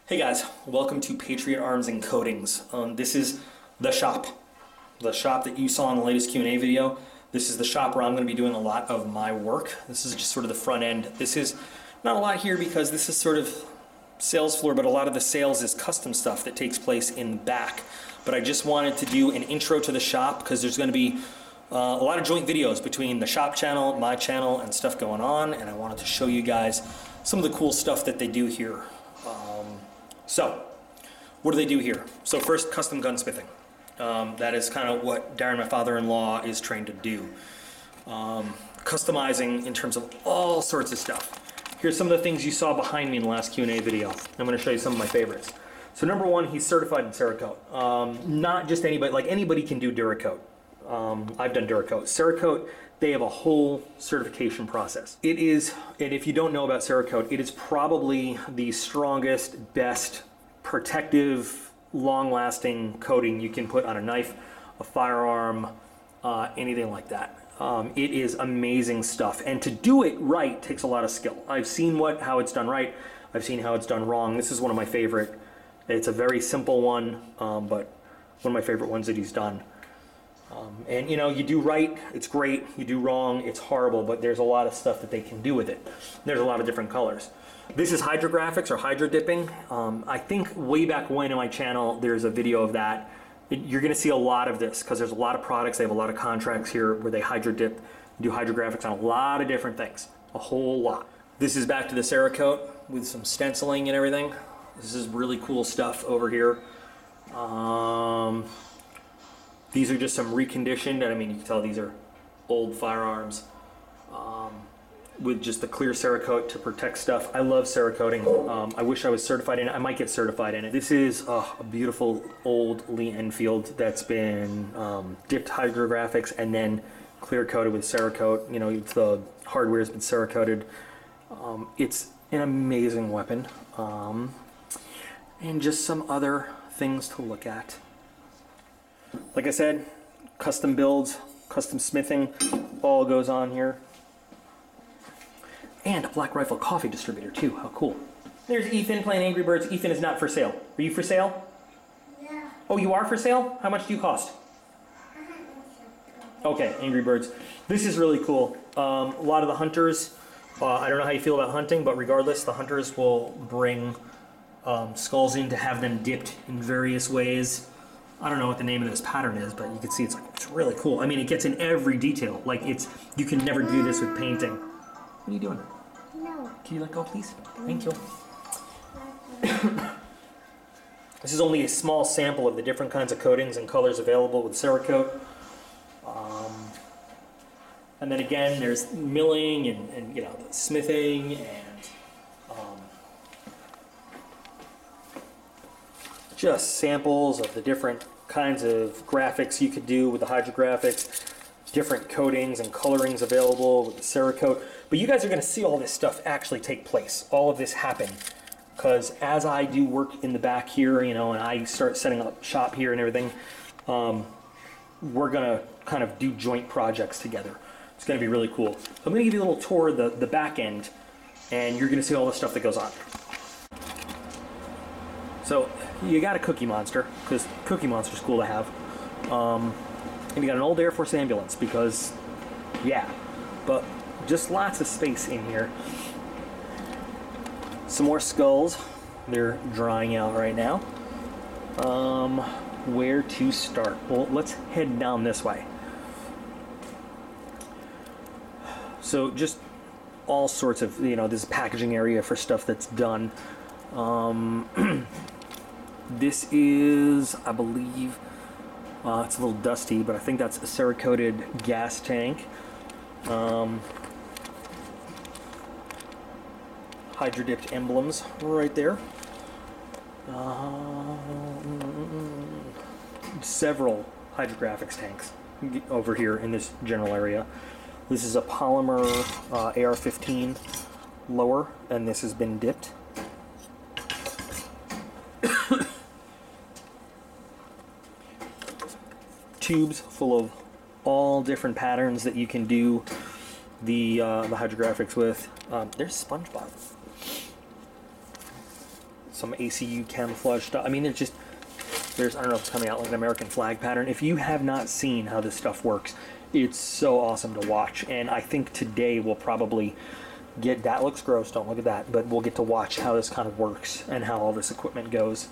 Hey guys, welcome to Patriot Arms and Coatings. This is the shop that you saw in the latest Q&A video. This is the shop where I'm going to be doing a lot of my work. This is just sort of the front end. This is not a lot here because this is sort of sales floor, but a lot of the sales is custom stuff that takes place in the back. But I just wanted to do an intro to the shop because there's going to be a lot of joint videos between the shop channel, my channel, and stuff going on, and I wanted to show you guys some of the cool stuff that they do here. So, what do they do here? So first, custom gunsmithing. That is kind of what Darren, my father-in-law, is trained to do. Customizing in terms of all sorts of stuff. Here's some of the things you saw behind me in the last Q&A video. I'm going to show you some of my favorites. So number one, he's certified in Cerakote. Not just anybody, like anybody can do Duracoat. I've done Duracoat. Cerakote, they have a whole certification process. It is, and if you don't know about Cerakote, it is probably the strongest, best, protective, long-lasting coating you can put on a knife, a firearm, anything like that. It is amazing stuff, and to do it right takes a lot of skill. I've seen how it's done right. I've seen how it's done wrong. This is one of my favorite. It's a very simple one, but one of my favorite ones that he's done. And you know, you do right, it's great. You do wrong, it's horrible, but there's a lot of stuff that they can do with it. There's a lot of different colors. This is hydrographics or hydro dipping. I think way back when in my channel, there's a video of that. You're gonna see a lot of this because there's a lot of products. They have a lot of contracts here where they hydro dip, do hydrographics on a lot of different things, a whole lot. This is back to the Cerakote with some stenciling and everything. This is really cool stuff over here. These are just some reconditioned, and I mean, you can tell these are old firearms with just the clear Cerakote to protect stuff. I love Cerakoting. I wish I was certified in it. I might get certified in it. This is a beautiful old Lee Enfield that's been dipped hydrographics and then clear coated with Cerakote. You know, the hardware has been Cerakoted. It's an amazing weapon. And just some other things to look at. Like I said, custom builds, custom smithing, all goes on here. And a Black Rifle coffee distributor too, how cool. There's Ethan playing Angry Birds. Ethan is not for sale. Are you for sale? Yeah. Oh, you are for sale? How much do you cost? Okay, Angry Birds. This is really cool. A lot of the hunters, I don't know how you feel about hunting, but regardless, the hunters will bring skulls in to have them dipped in various ways. I don't know what the name of this pattern is, but you can see it's really cool. I mean, it gets in every detail. Like you can never do this with painting. What are you doing? No. Can you let go, please? Thank you. This is only a small sample of the different kinds of coatings and colors available with Cerakote. And then again, there's milling and you know, the smithing and just samples of the different kinds of graphics you could do with the hydrographics, different coatings and colorings available with the Cerakote. But you guys are going to see all this stuff actually take place, all of this happen. Because as I do work in the back here, you know, and I start setting up shop here and everything, we're going to kind of do joint projects together. It's going to be really cool. So I'm going to give you a little tour of the back end, and you're going to see all the stuff that goes on. So you got a Cookie Monster, because Cookie Monster's cool to have. And you got an old Air Force ambulance, because, yeah. But just lots of space in here. Some more skulls. They're drying out right now. Where to start? Well, let's head down this way. So just all sorts of, you know, this packaging area for stuff that's done. This is, I believe, it's a little dusty, but I think that's a Cerakoted gas tank. Hydro-dipped emblems right there. Several hydrographics tanks over here in this general area. This is a polymer AR-15 lower, and this has been dipped. Tubes full of all different patterns that you can do the hydrographics with. There's SpongeBob. some ACU camouflage stuff. I mean, I don't know if it's coming out like an American flag pattern. If you have not seen how this stuff works, it's so awesome to watch. And I think today we'll probably get, that looks gross, don't look at that, but we'll get to watch how this kind of works and how all this equipment goes.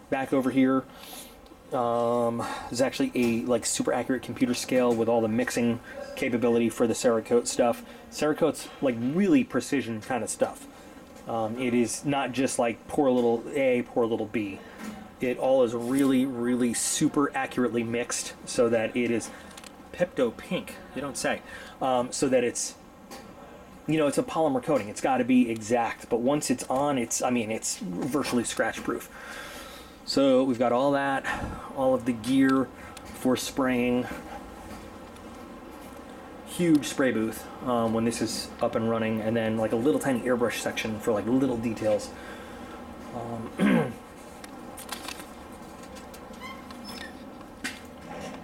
Back over here, there's actually a like super accurate computer scale with all the mixing capability for the Cerakote stuff. Cerakote's like really precision kind of stuff. It is not just like pour a little A, pour a little B. It all is really, really super accurately mixed so that it is Pepto Pink, you don't say, so that it's, you know, it's a polymer coating. It's got to be exact, but once it's on, it's virtually scratch proof. So we've got all that, all of the gear for spraying. Huge spray booth when this is up and running, and then like a little tiny airbrush section for like little details.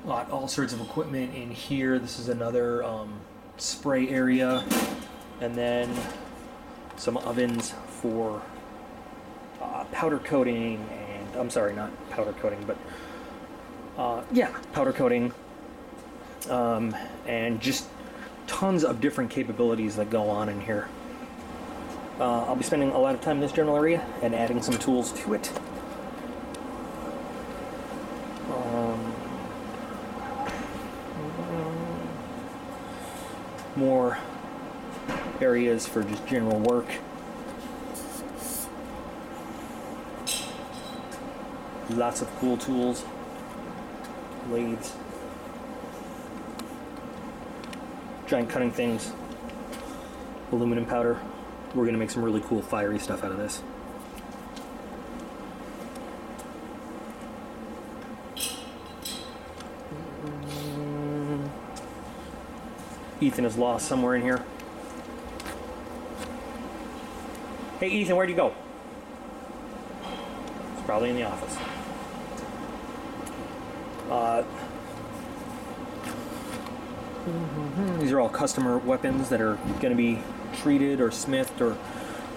Got all sorts of equipment in here. This is another spray area, and then some ovens for powder coating, and I'm sorry, not powder coating, but yeah, powder coating, and just tons of different capabilities that go on in here. I'll be spending a lot of time in this general area and adding some tools to it. More areas for just general work. Lots of cool tools, lathes, giant cutting things, aluminum powder. We're going to make some really cool fiery stuff out of this. Ethan is lost somewhere in here. Hey Ethan, where'd you go? He's probably in the office. These are all customer weapons that are going to be treated or smithed or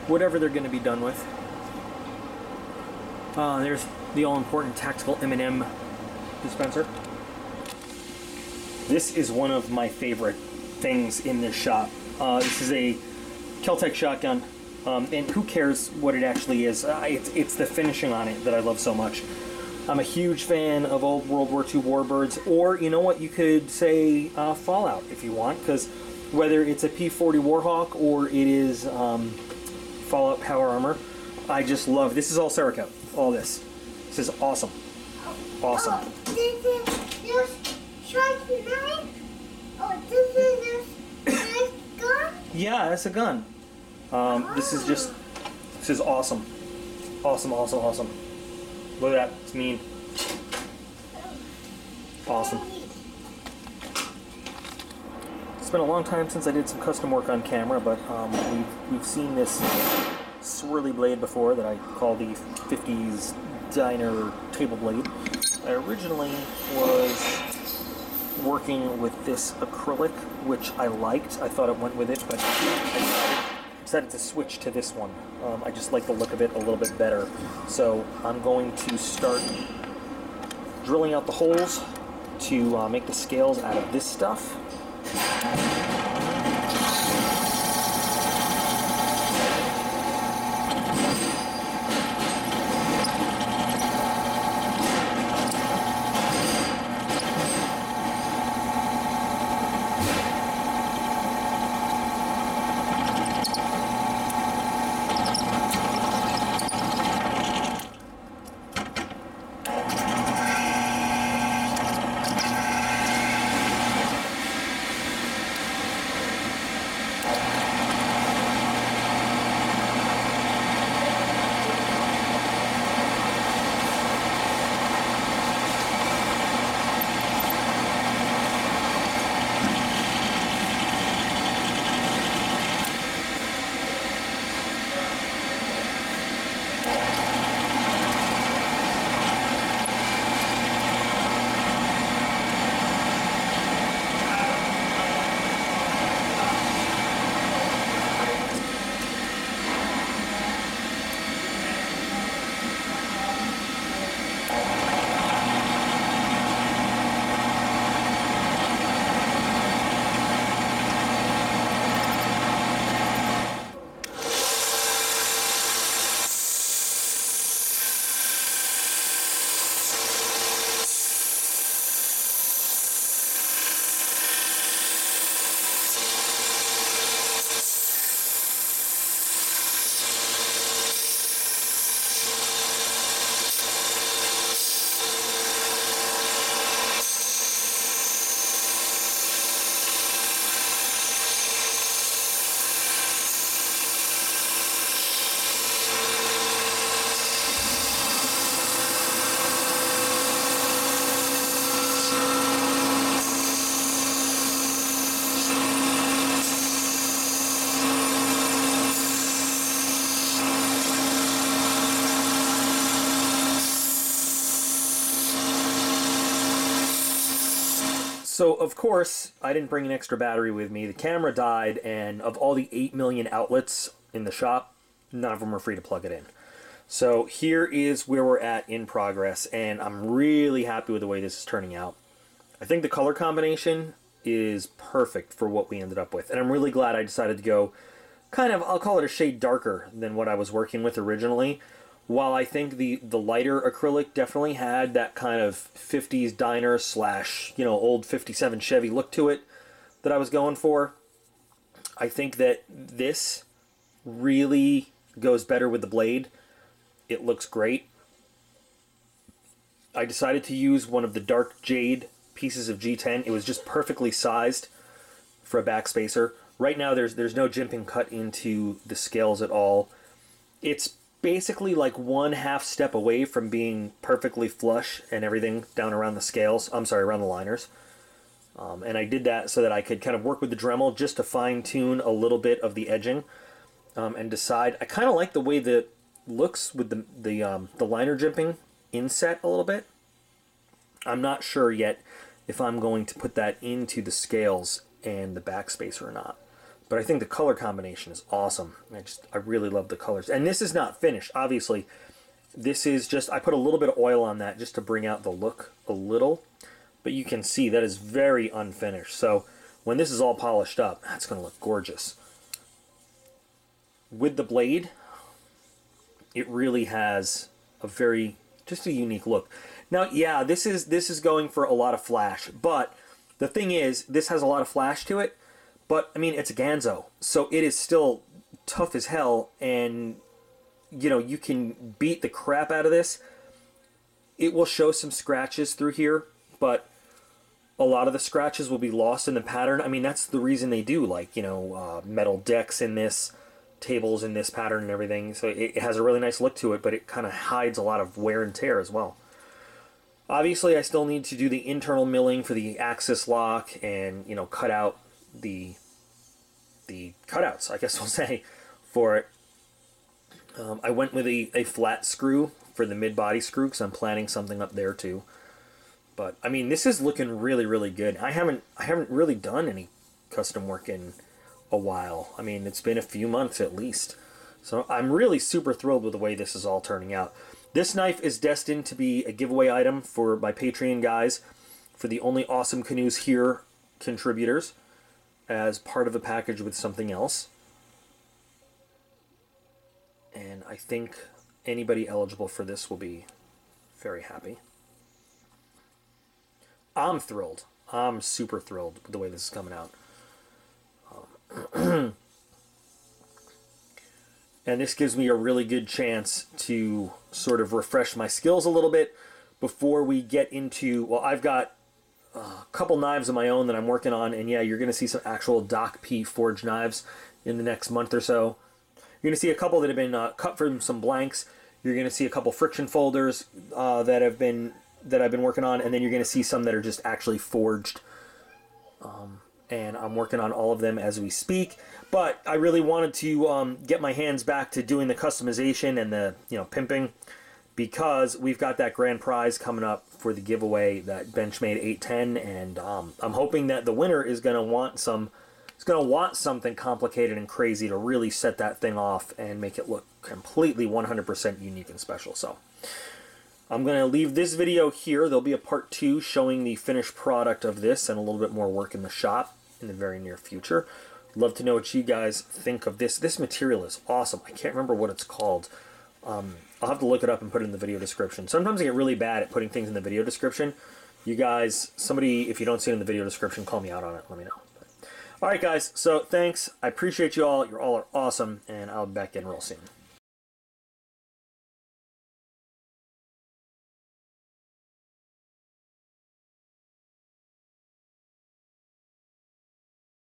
whatever they're going to be done with. There's the all-important tactical M&M dispenser. This is one of my favorite things in this shop. This is a Kel-Tec shotgun, and who cares what it actually is? It's the finishing on it that I love so much. I'm a huge fan of old World War II warbirds, or you know what, you could say Fallout if you want, because whether it's a P-40 Warhawk or it is Fallout Power Armor, I just love, this is all Cerakote, all this. This is awesome. Awesome. Oh, this is your sharp knife? Oh, this is your gun? Yeah, it's a gun. This is awesome. Awesome, awesome, awesome. Look at that, it's mean. Awesome. It's been a long time since I did some custom work on camera, but we've seen this swirly blade before that I call the 50s diner table blade. I originally was working with this acrylic, which I liked. I thought it went with it, but I decided to switch to this one. I just like the look of it a little bit better. So I'm going to start drilling out the holes to make the scales out of this stuff. So, of course, I didn't bring an extra battery with me. The camera died, and of all the 8 million outlets in the shop, none of them are free to plug it in. So here is where we're at in progress, and I'm really happy with the way this is turning out. I think the color combination is perfect for what we ended up with, and I'm really glad I decided to go kind of, I'll call it a shade darker than what I was working with originally. While I think the lighter acrylic definitely had that kind of 50s diner slash, you know, old 57 Chevy look to it that I was going for, I think that this really goes better with the blade. It looks great. I decided to use one of the dark jade pieces of G10. It was just perfectly sized for a backspacer. Right now there's no jimping cut into the scales at all. It's basically like 1/2 step away from being perfectly flush and everything down around the scales. I'm sorry, around the liners. And I did that so that I could kind of work with the Dremel just to fine tune a little bit of the edging and decide. I kind of like the way that looks with the liner jimping inset a little bit. I'm not sure yet if I'm going to put that into the scales and the backspacer or not. But I think the color combination is awesome. I really love the colors. And this is not finished, obviously. This is just, I put a little bit of oil on that just to bring out the look a little. But you can see that is very unfinished. So when this is all polished up, that's going to look gorgeous. With the blade, it really has a just a unique look. Now, yeah, this is going for a lot of flash. But the thing is, this has a lot of flash to it. But, I mean, it's a Ganzo, so it is still tough as hell, and, you know, you can beat the crap out of this. It will show some scratches through here, but a lot of the scratches will be lost in the pattern. I mean, that's the reason they do, like, you know, metal decks in this, tables in this pattern and everything. So it has a really nice look to it, but it kind of hides a lot of wear and tear as well. Obviously, I still need to do the internal milling for the axis lock and, you know, cut out the cutouts, I guess we'll say, for it. I went with a flat screw for the mid-body screw because I'm planning something up there too. But I mean, this is looking really, really good. I haven't really done any custom work in a while. I mean, it's been a few months at least. So I'm really super thrilled with the way this is all turning out. This knife is destined to be a giveaway item for my Patreon guys, for the Only Awesome Canoes Here contributors, as part of a package with something else. And I think anybody eligible for this will be very happy. I'm thrilled. I'm super thrilled with the way this is coming out. And this gives me a really good chance to sort of refresh my skills a little bit before we get into, well, I've got a couple knives of my own that I'm working on, and yeah, you're going to see some actual DocP forged knives in the next month or so. You're going to see a couple that have been cut from some blanks. You're going to see a couple friction folders that I've been working on, and then you're going to see some that are just actually forged. And I'm working on all of them as we speak. But I really wanted to get my hands back to doing the customization and the pimping, because we've got that grand prize coming up for the giveaway, that Benchmade 810, and I'm hoping that the winner is going to want something complicated and crazy to really set that thing off and make it look completely 100% unique and special. So I'm going to leave this video here. There'll be a part 2 showing the finished product of this and a little bit more work in the shop in the very near future. Love to know what you guys think of this. This material is awesome. I can't remember what it's called. I'll have to look it up and put it in the video description. Sometimes I get really bad at putting things in the video description. You guys, somebody, if you don't see it in the video description, call me out on it. Let me know. All right, guys. So thanks. I appreciate you all. You all are awesome, and I'll be back in real soon.